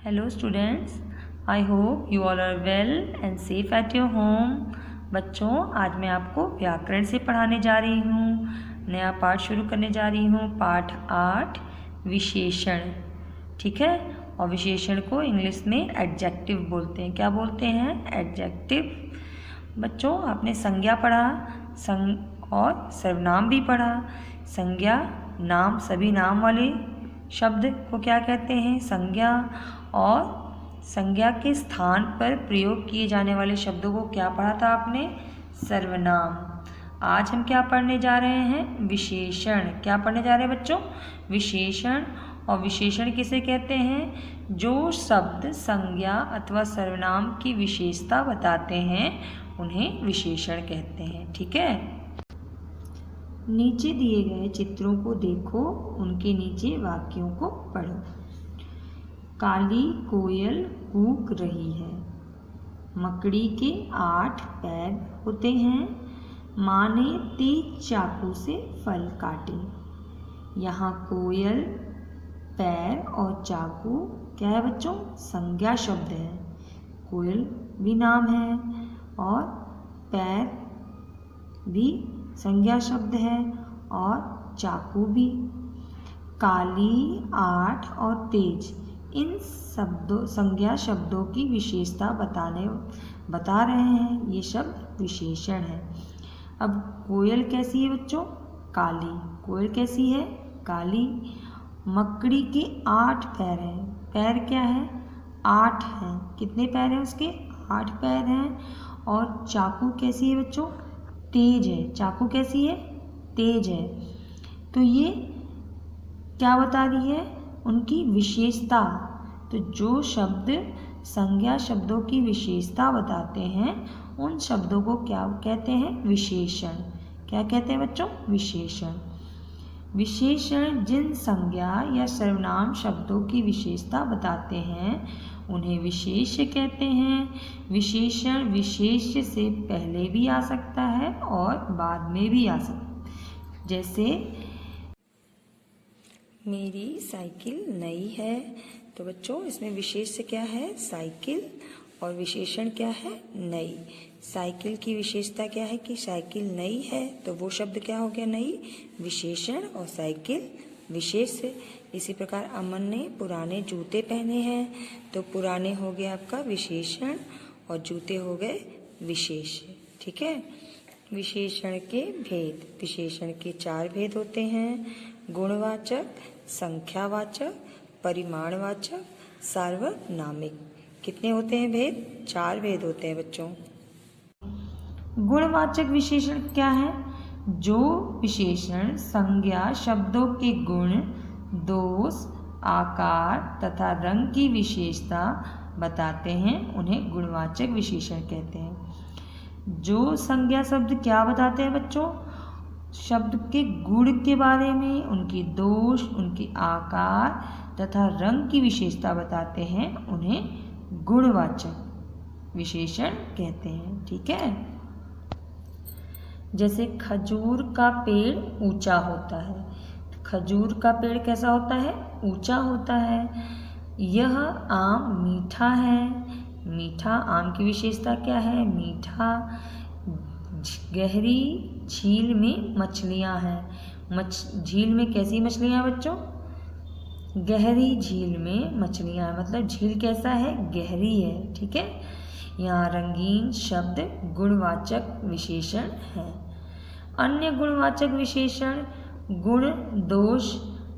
Hello students, I hope you all are well and safe at your home। बच्चों, आज मैं आपको व्याकरण से पढ़ाने जा रही हूँ। नया पाठ शुरू करने जा रही हूँ, पाठ 8 विशेषण। ठीक है, और विशेषण को इंग्लिश में एडजेक्टिव बोलते हैं। क्या बोलते हैं? एडजेक्टिव। बच्चों, आपने संज्ञा पढ़ा, और सर्वनाम भी पढ़ा। संज्ञा, नाम, सभी नाम वाले शब्द को क्या कहते हैं? संज्ञा। और संज्ञा के स्थान पर प्रयोग किए जाने वाले शब्दों को क्या पढ़ा था आपने? सर्वनाम। आज हम क्या पढ़ने जा रहे हैं? विशेषण। क्या पढ़ने जा रहे हैं बच्चों? विशेषण। और विशेषण किसे कहते हैं? जो शब्द संज्ञा अथवा सर्वनाम की विशेषता बताते हैं उन्हें विशेषण कहते हैं। ठीक है, नीचे दिए गए चित्रों को देखो, उनके नीचे वाक्यों को पढ़ो। काली कोयल कूक रही है। मकड़ी के 8 पैर होते हैं। माँ ने तेज चाकू से फल काटे। यहाँ कोयल, पैर और चाकू क्या है बच्चों? संज्ञा शब्द है। कोयल भी नाम है और पैर भी संज्ञा शब्द है और चाकू भी। काली, 8 और तेज, इन शब्दों, संज्ञा शब्दों की विशेषता बता रहे हैं। ये शब्द विशेषण है। अब कोयल कैसी है बच्चों? काली। कोयल कैसी है? काली। मकड़ी के 8 पैर हैं। पैर क्या है? 8 हैं। कितने पैर हैं उसके? 8 पैर हैं। और चाकू कैसी है बच्चों? तेज है। चाकू कैसी है? तेज है। तो ये क्या बता रही है? उनकी विशेषता। तो जो शब्द संज्ञा शब्दों की विशेषता बताते हैं उन शब्दों को क्या कहते हैं? विशेषण। क्या कहते हैं बच्चों? विशेषण। विशेषण जिन संज्ञा या सर्वनाम शब्दों की विशेषता बताते हैं उन्हें विशेष्य कहते हैं। विशेषण विशेष्य से पहले भी आ सकता है और बाद में भी आ सकता है। जैसे मेरी साइकिल नई है, तो बच्चों इसमें विशेष्य क्या है? साइकिल। और विशेषण क्या है? नई। साइकिल की विशेषता क्या है? कि साइकिल नई है, तो वो शब्द क्या हो गया? नई। विशेषण। और साइकिल विशेष्य। इसी प्रकार अमन ने पुराने जूते पहने हैं, तो पुराने हो गया आपका विशेषण और जूते हो गए विशेष्य। ठीक है। विशेषण के भेद। विशेषण के 4 भेद होते हैं: गुणवाचक, संख्यावाचक, परिमाणवाचक, सार्वनामिक। कितने होते हैं भेद? 4 भेद होते हैं बच्चों। गुणवाचक विशेषण क्या है? जो विशेषण संज्ञा शब्दों के गुण, दोष, आकार तथा रंग की विशेषता बताते हैं उन्हें गुणवाचक विशेषण कहते हैं। जो संज्ञा शब्द क्या बताते हैं बच्चों? शब्द के गुण के बारे में, उनकी दोष, उनके आकार तथा रंग की विशेषता बताते हैं उन्हें गुणवाचक विशेषण कहते हैं। ठीक है। जैसे खजूर का पेड़ ऊंचा होता है। खजूर का पेड़ कैसा होता है? ऊंचा होता है। यह आम मीठा है। मीठा, आम की विशेषता क्या है? मीठा। गहरी झील में मछलियां हैं। झील में कैसी मछलियां हैं बच्चों? गहरी झील में मछलियां हैं, मतलब झील कैसा है? गहरी है। ठीक है। यहाँ रंगीन शब्द गुणवाचक विशेषण है। अन्य गुणवाचक विशेषण गुण, दोष,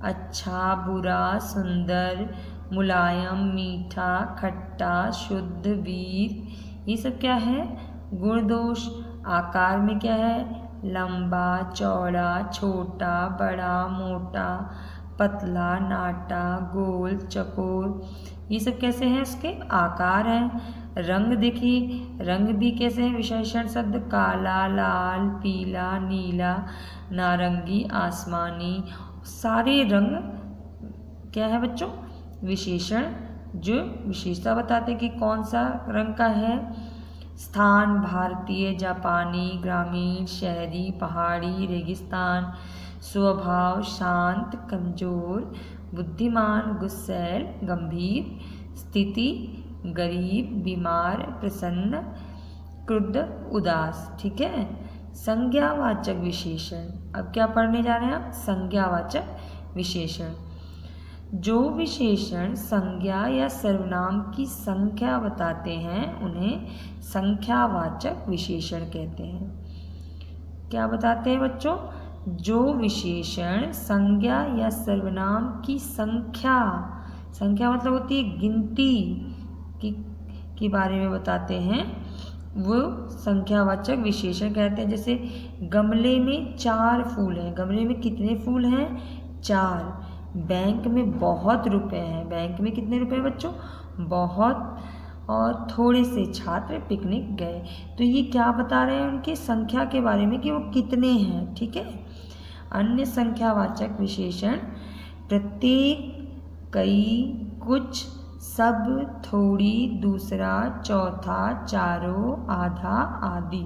अच्छा, बुरा, सुंदर, मुलायम, मीठा, खट्टा, शुद्ध, वीर, ये सब क्या है? गुण, दोष। आकार में क्या है? लंबा, चौड़ा, छोटा, बड़ा, मोटा, पतला, नाटा, गोल, चकोर, ये सब कैसे हैं? उसके आकार हैं। रंग देखिए, रंग भी कैसे हैं? विशेषण शब्द काला, लाल, पीला, नीला, नारंगी, आसमानी, सारे रंग क्या है बच्चों? विशेषण जो विशेषता बताते हैं कि कौन सा रंग का है। स्थान भारतीय, जापानी, ग्रामीण, शहरी, पहाड़ी, रेगिस्तान। स्वभाव शांत, कमजोर, बुद्धिमान, गुस्सैल, गंभीर। स्थिति, गरीब, बीमार, प्रसन्न, क्रुद्ध, उदास। ठीक है। संज्ञावाचक विशेषण, अब क्या पढ़ने जा रहे हैं आप? संज्ञावाचक विशेषण। जो विशेषण संज्ञा या सर्वनाम की संख्या बताते हैं उन्हें संख्यावाचक विशेषण कहते हैं। क्या बताते हैं बच्चों? जो विशेषण संज्ञा या सर्वनाम की संख्या, संख्या मतलब होती है गिनती की बारे में बताते हैं, वो संख्यावाचक विशेषण कहते हैं। जैसे गमले में 4 फूल हैं। गमले में कितने फूल हैं? 4। बैंक में बहुत रुपए हैं। बैंक में कितने रुपए हैं बच्चों? बहुत। और थोड़े से छात्र पिकनिक गए। तो ये क्या बता रहे हैं? उनके संख्या के बारे में कि वो कितने हैं। ठीक है। अन्य संख्यावाचक विशेषण प्रत्येक, कई, कुछ, सब, थोड़ी, दूसरा, चौथा, चारों, आधा, आदि।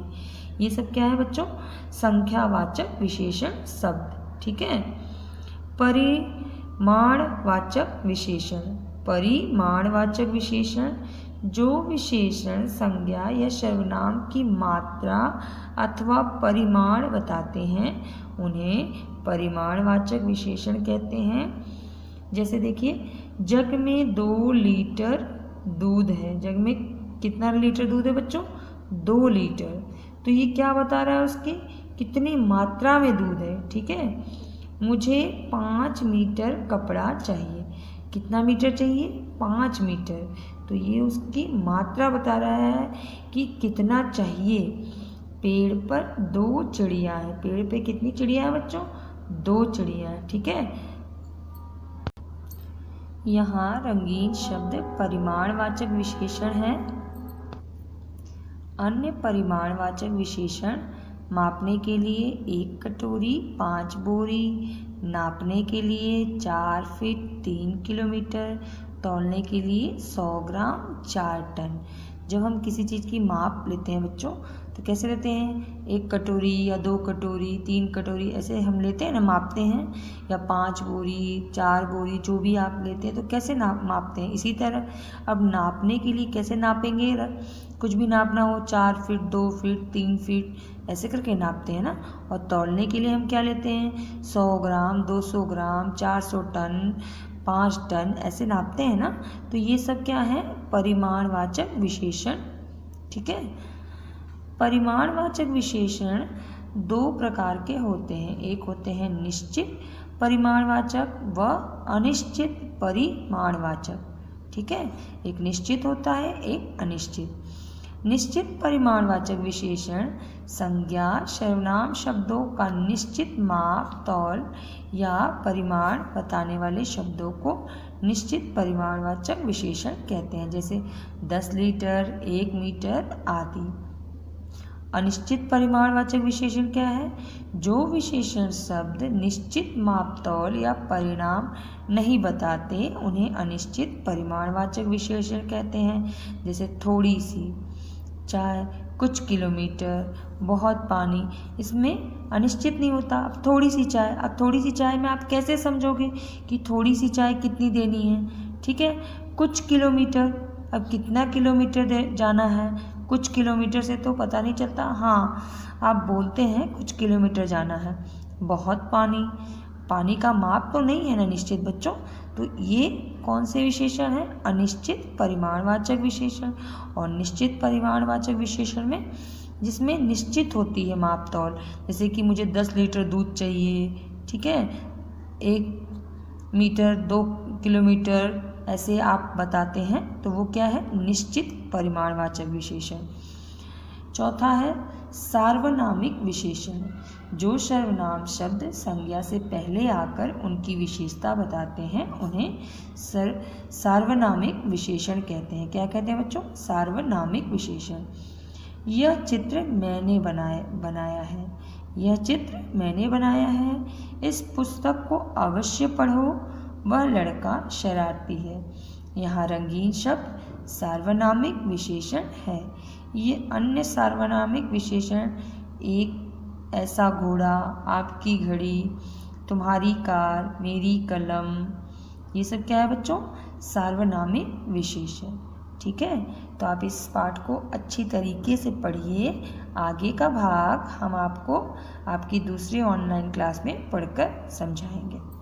ये सब क्या है बच्चों? संख्यावाचक विशेषण शब्द। ठीक है। परिमाणवाचक विशेषण। परिमाणवाचक विशेषण, जो विशेषण संज्ञा या सर्वनाम की मात्रा अथवा परिमाण बताते हैं उन्हें परिमाणवाचक विशेषण कहते हैं। जैसे देखिए, जग में 2 लीटर दूध है। जग में कितना लीटर दूध है बच्चों? 2 लीटर। तो ये क्या बता रहा है? उसकी कितनी मात्रा में दूध है। ठीक है। मुझे 5 मीटर कपड़ा चाहिए। कितना मीटर चाहिए? 5 मीटर। तो ये उसकी मात्रा बता रहा है कि कितना चाहिए। पेड़ पर 2 चिड़िया है। पेड़ पे कितनी चिड़िया है बच्चों? 2 चिड़िया है। ठीक है। यहाँ रंगीन शब्द परिमाणवाचक विशेषण है। अन्य परिमाणवाचक विशेषण मापने के लिए 1 कटोरी, 5 बोरी, नापने के लिए 4 फीट, 3 किलोमीटर, तौलने के लिए 100 ग्राम, 4 टन। जब हम किसी चीज़ की माप लेते हैं बच्चों तो कैसे लेते हैं? 1 कटोरी या 2 कटोरी, 3 कटोरी, ऐसे हम लेते हैं ना, मापते हैं। या 5 बोरी, 4 बोरी, जो भी आप लेते हैं तो कैसे मापते हैं। इसी तरह अब नापने के लिए कैसे नापेंगे? कुछ भी नापना हो, 4 फीट, 2 फीट, 3 फीट, ऐसे करके नापते हैं ना। और तौलने के लिए हम क्या लेते हैं? 100 ग्राम, 200 ग्राम, 400 टन, 5 टन, ऐसे नापते हैं ना। तो ये सब क्या है? परिमाणवाचक विशेषण। ठीक है। परिमाणवाचक विशेषण 2 प्रकार के होते हैं। एक होते हैं निश्चित परिमाणवाचक व अनिश्चित परिमाणवाचक। ठीक है। एक निश्चित होता है, एक अनिश्चित। निश्चित परिमाणवाचक विशेषण संज्ञा, सर्वनाम शब्दों का निश्चित माप, तौल या परिमाण बताने वाले शब्दों को निश्चित परिमाणवाचक विशेषण कहते हैं। जैसे 10 लीटर, 1 मीटर आदि। अनिश्चित परिमाणवाचक विशेषण क्या है? जो विशेषण शब्द निश्चित माप, तौल या परिणाम नहीं बताते उन्हें अनिश्चित परिमाणवाचक विशेषण कहते हैं। जैसे थोड़ी सी चाय, कुछ किलोमीटर, बहुत पानी, इसमें अनिश्चित नहीं होता। अब थोड़ी सी चाय, अब थोड़ी सी चाय में आप कैसे समझोगे कि थोड़ी सी चाय कितनी देनी है? ठीक है। कुछ किलोमीटर, अब कितना किलोमीटर जाना है? कुछ किलोमीटर से तो पता नहीं चलता। हाँ, आप बोलते हैं कुछ किलोमीटर जाना है। बहुत पानी, पानी का माप तो नहीं है ना निश्चित बच्चों। तो ये कौन से विशेषण है? अनिश्चित परिमाणवाचक विशेषण। और निश्चित परिमाणवाचक विशेषण में जिसमें निश्चित होती है माप, तौल। जैसे कि मुझे 10 लीटर दूध चाहिए। ठीक है। 1 मीटर, 2 किलोमीटर, ऐसे आप बताते हैं तो वो क्या है? निश्चित परिमाणवाचक विशेषण। चौथा है सार्वनामिक विशेषण। जो सर्वनाम शब्द संज्ञा से पहले आकर उनकी विशेषता बताते हैं उन्हें सार्वनामिक विशेषण कहते हैं। क्या कहते हैं बच्चों? सार्वनामिक विशेषण। यह चित्र मैंने बनाया है। यह चित्र मैंने बनाया है। इस पुस्तक को अवश्य पढ़ो। वह लड़का शरारती है। यहाँ रंगीन शब्द सार्वनामिक विशेषण है। ये अन्य सार्वनामिक विशेषण एक ऐसा घोड़ा, आपकी घड़ी, तुम्हारी कार, मेरी कलम, ये सब क्या है बच्चों? सार्वनामिक विशेषण। ठीक है, तो आप इस पाठ को अच्छी तरीके से पढ़िए। आगे का भाग हम आपको आपकी दूसरी ऑनलाइन क्लास में पढ़कर समझाएंगे।